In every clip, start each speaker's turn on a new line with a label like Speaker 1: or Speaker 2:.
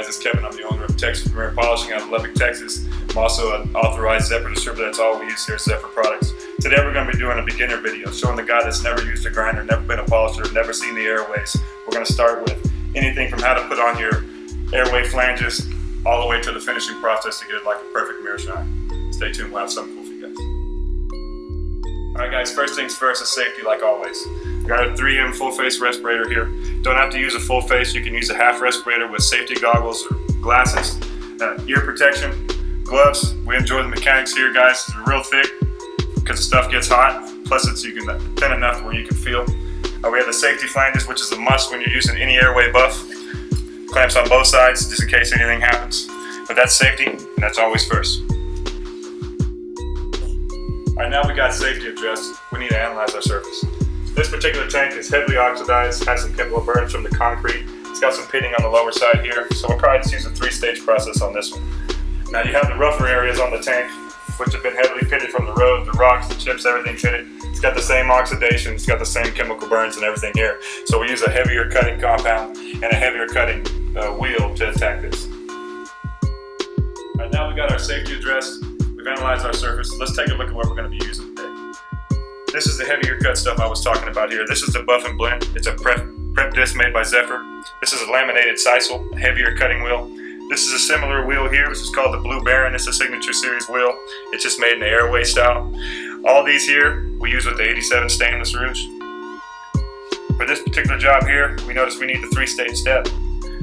Speaker 1: guys, it's Kevin. I'm the owner of Texas Premier Polishing out of Lubbock, Texas. I'm also an authorized Zephyr distributor. That's all we use here is Zephyr products. Today we're going to be doing a beginner video showing the guy that's never used a grinder, never been a polisher, never seen the airways. We're going to start with anything from how to put on your airway flanges all the way to the finishing process to get it like a perfect mirror shine. Stay tuned, we'll have something cool for you guys. Alright guys, first things first is safety like always. We got a 3M full face respirator here. Don't have to use a full face, you can use a half respirator with safety goggles or glasses. Ear protection, gloves. We enjoy the mechanics here guys. It's real thick because the stuff gets hot. Plus it's thin enough where you can feel. We have the safety flanges, which is a must when you're using any airway buff. Clamps on both sides just in case anything happens. But that's safety, and that's always first. Alright, now we got safety addressed. We need to analyze our surface. This particular tank is heavily oxidized, has some chemical burns from the concrete. It's got some pitting on the lower side here, so we'll probably just use a 3-stage process on this one. Now you have the rougher areas on the tank, which have been heavily pitted from the road, the rocks, the chips, everything pitted. It's got the same oxidation, it's got the same chemical burns and everything here. So we use a heavier cutting compound and a heavier cutting wheel to attack this. Alright, now we got our safety addressed. We've analyzed our surface. Let's take a look at what we're going to be using today. This is the heavier cut stuff I was talking about here. This is the Buff and Blend. It's a prep disc made by Zephyr. This is a laminated sisal, a heavier cutting wheel. This is a similar wheel here, which is called the Blue Baron. It's a signature series wheel. It's just made in the airway style. All these here we use with the 87 stainless rouge. For this particular job here, we notice we need the 3-stage step.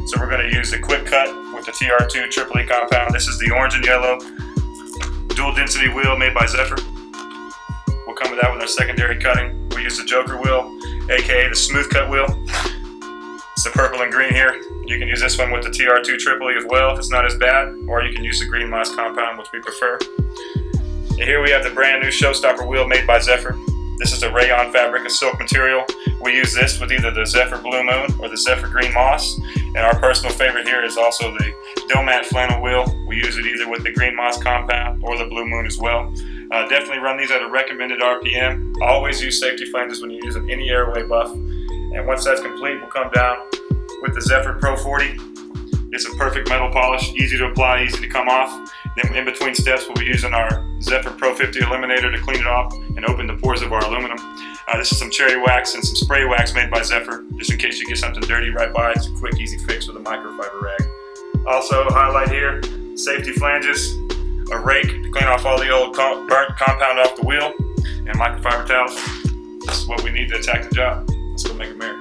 Speaker 1: So we're going to use the quick cut with the TR2 Triple E compound. This is the orange and yellow dual density wheel made by Zephyr. We'll come with that with our secondary cutting. We use the Joker wheel, aka the smooth cut wheel. It's the purple and green here. You can use this one with the TR2 Triple E as well if it's not as bad, or you can use the green moss compound, which we prefer. And here we have the brand new Showstopper wheel made by Zephyr. This is a rayon fabric, a silk material. We use this with either the Zephyr Blue Moon or the Zephyr Green Moss. And our personal favorite here is also the Domat flannel wheel. We use it either with the Green Moss compound or the Blue Moon as well. Definitely run these at a recommended RPM. Always use safety flanges when you're using any airway buff. And once that's complete, we'll come down with the Zephyr Pro 40. It's a perfect metal polish, easy to apply, easy to come off. Then in between steps, we'll be using our Zephyr Pro 50 Eliminator to clean it off and open the pores of our aluminum. This is some cherry wax and some spray wax made by Zephyr, just in case you get something dirty right by. It's a quick, easy fix with a microfiber rag. Also, highlight here, safety flanges, a rake to clean off all the old burnt compound off the wheel, and microfiber towels. This is what we need to attack the job. Let's go make a mirror.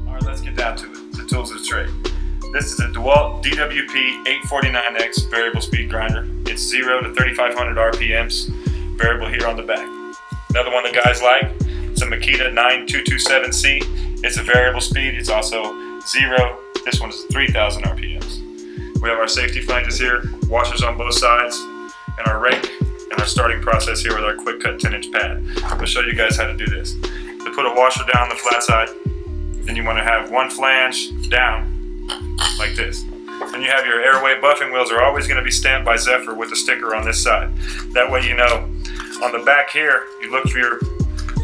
Speaker 1: Alright, let's get down to it. The tools of the trade. This is a DeWalt DWP 849X variable speed grinder. It's 0 to 3,500 RPMs, variable here on the back. Another one the guys like, it's a Makita 9227C. It's a variable speed, it's also 0. This one is 3,000 RPMs. We have our safety flanges here, washers on both sides, and our rake, and our starting process here with our quick cut 10-inch pad. I'll show you guys how to do this. To put a washer down the flat side, then you want to have one flange down, like this. Then you have your airway buffing wheels are always going to be stamped by Zephyr with a sticker on this side. That way you know. On the back here, you look for your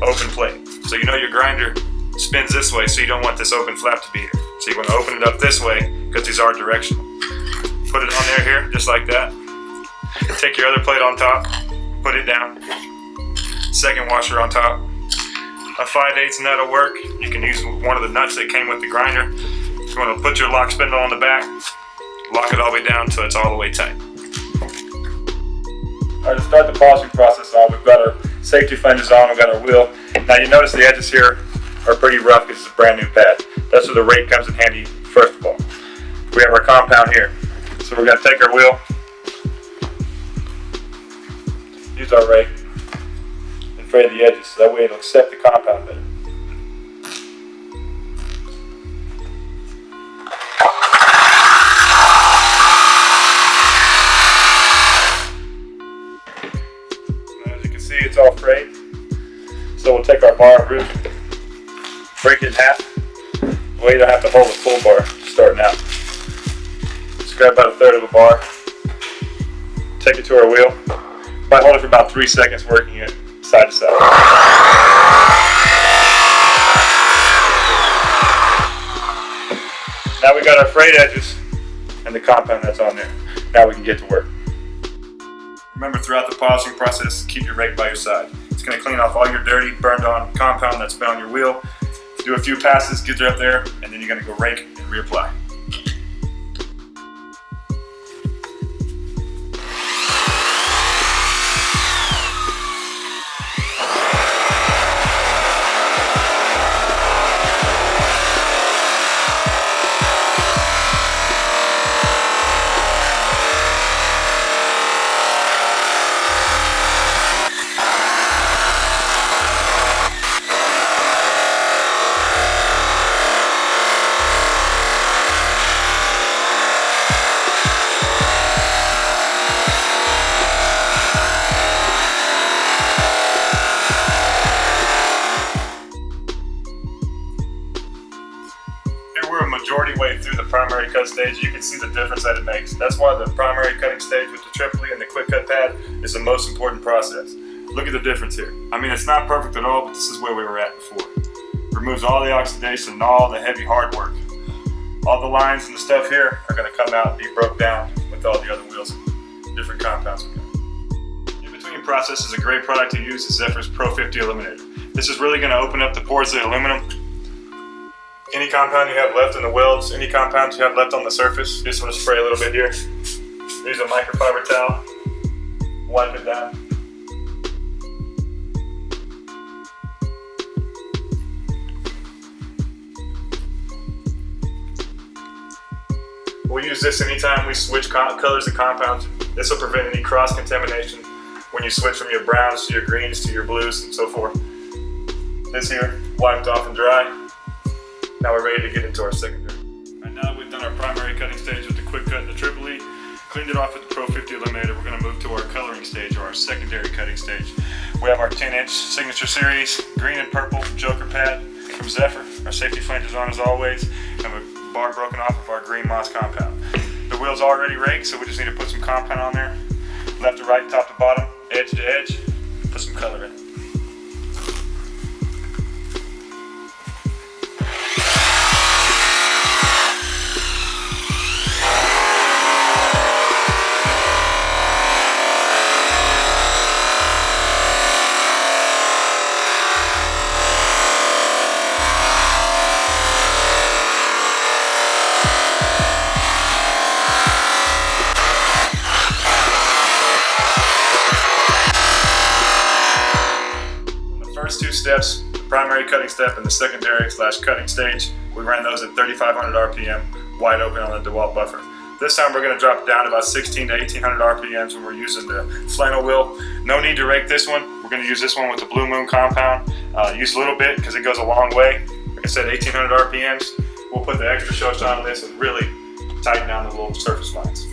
Speaker 1: open plate. So you know your grinder spins this way, so you don't want this open flap to be here. So you want to open it up this way, because these are directional. Put it on there here, just like that. Take your other plate on top, put it down. Second washer on top. A 5/8 and that'll work. You can use one of the nuts that came with the grinder. You want to put your lock spindle on the back, lock it all the way down until it's all the way tight. Alright, to start the polishing process on, we've got our safety flanges on, we've got our wheel. Now you notice the edges here are pretty rough because it's a brand new pad. That's where the rake comes in handy first of all. We have our compound here. So we're going to take our wheel, use our rake, and fray the edges so that way it'll accept the compound better. It's all frayed, so we'll take our bar and root, break it in half. The way you don't have to hold a full bar starting out. Just grab about 1/3 of a bar, take it to our wheel. Might hold it for about 3 seconds, working it side to side. Now we got our frayed edges and the compound that's on there. Now we can get to work. Remember, throughout the polishing process, keep your rake by your side. It's going to clean off all your dirty, burned on compound that's been on your wheel. Do a few passes, get it up there, and then you're going to go rake and reapply. We're a majority way through the primary cut stage. You can see the difference that it makes. That's why the primary cutting stage with the tripoli and the quick cut pad is the most important process. Look at the difference here. I mean, it's not perfect at all, but this is where we were at before. Removes all the oxidation and all the heavy hard work. All the lines and the stuff here are going to come out and be broke down with all the other wheels and different compounds we got. In between process is a great product to use, is Zephyr's Pro 50 Eliminator. This is really going to open up the pores of the aluminum. Any compound you have left in the welds, any compound you have left on the surface, you just want to spray a little bit here. Use a microfiber towel, wipe it down. We'll use this anytime we switch colors of compounds. This will prevent any cross-contamination when you switch from your browns to your greens to your blues and so forth. This here, wiped off and dry. Now we're ready to get into our secondary. Right now that we've done our primary cutting stage with the quick cut and the tripoli, cleaned it off with the Pro 50 Eliminator, we're going to move to our coloring stage, or our secondary cutting stage. We have our 10-inch Signature Series green and purple Joker pad from Zephyr. Our safety flange is on as always, and a bar broken off of our green moss compound. The wheel's already raked, so we just need to put some compound on there. Left to right, top to bottom, edge to edge, put some color in. First two steps, the primary cutting step and the secondary / cutting stage, we ran those at 3,500 RPM, wide open on the DeWalt buffer. This time we're going to drop it down to about 16 to 1,800 RPMs when we're using the flannel wheel. No need to rake this one. We're going to use this one with the Blue Moon compound. Use a little bit because it goes a long way. Like I said, 1,800 RPMs. We'll put the extra show shine on this and really tighten down the little surface lines.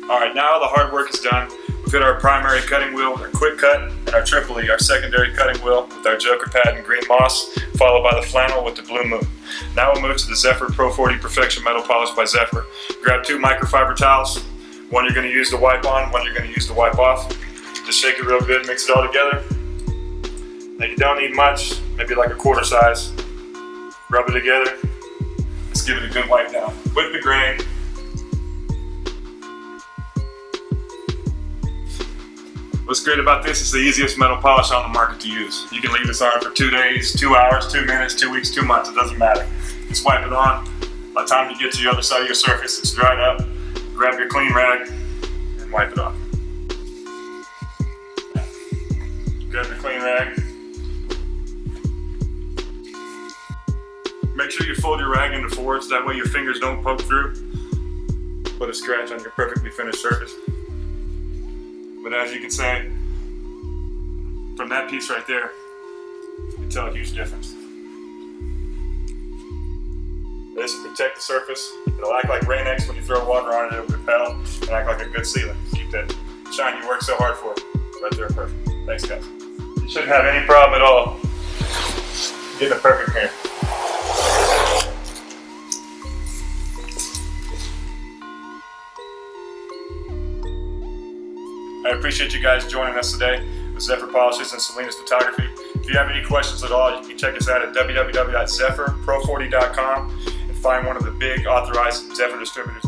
Speaker 1: Alright, now all the hard work is done. We've got our primary cutting wheel with our quick cut and our tripoli, our secondary cutting wheel with our Joker pad and green moss, followed by the flannel with the Blue Moon. Now we'll move to the Zephyr Pro 40 Perfection Metal Polish by Zephyr. Grab 2 microfiber towels. One you're going to use to wipe on, one you're going to use to wipe off. Just shake it real good, mix it all together. Now you don't need much, maybe like a quarter size. Rub it together. Let's give it a good wipe down. With the grain. What's great about this is the easiest metal polish on the market to use. You can leave this on for 2 days, 2 hours, 2 minutes, 2 weeks, 2 months, it doesn't matter. Just wipe it on. By the time you get to the other side of your surface, it's dried up. Grab your clean rag and wipe it off. Grab your clean rag. Make sure you fold your rag into fours, that way your fingers don't poke through. Put a scratch on your perfectly finished surface. But as you can see, from that piece right there, you can tell a huge difference. This will protect the surface. It'll act like Rain-X when you throw water on it, it'll repel and act like a good sealant. Keep that shine you work so hard for. Right there, perfect. Thanks guys. You shouldn't have any problem at all getting a perfect mirror. I appreciate you guys joining us today with Zephyr Polishes and Salinas Photography. If you have any questions at all, you can check us out at www.zephyrpro40.com and find one of the big authorized Zephyr distributors.